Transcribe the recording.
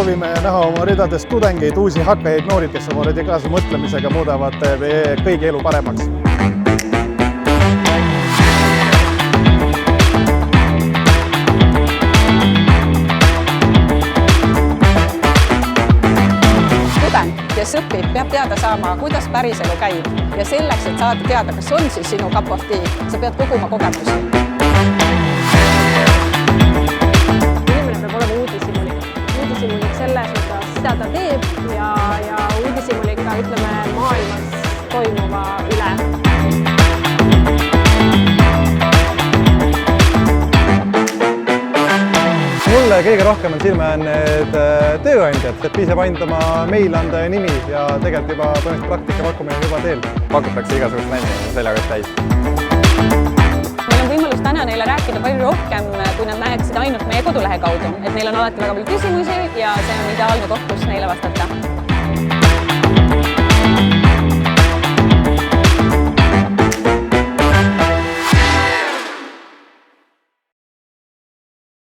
soovime näha oma ridades tudengeid, uusi hakkajaid noori, kes oma radikaalse mõtlemisega muudavad kõigi elu paremaks. Kes õpib, peab teada saama, kuidas päris elu käib ja selleks, et saada teada, kas on siis sinu cup of tea, sa pead koguma kogemusi. Inimene peab olema uudishimulik selles osas, mida ta teeb ja uudishimulik ka, ütleme, maailmas toimuva üle. Mulle kõige rohkem on silme need tööandjad, et piisab ainult oma meil anda ja nimi ja tegelikult juba põhimõtteliselt praktika pakkumine juba teel. Pakutakse igasugust nänni seljakott täis. Meil on võimalus täna neile rääkida palju rohkem, kui nad näeksid ainult meie kodulehe kaudu, et neil on alati väga palju küsimusi ja see on ideaalne koht, kus neile vastata.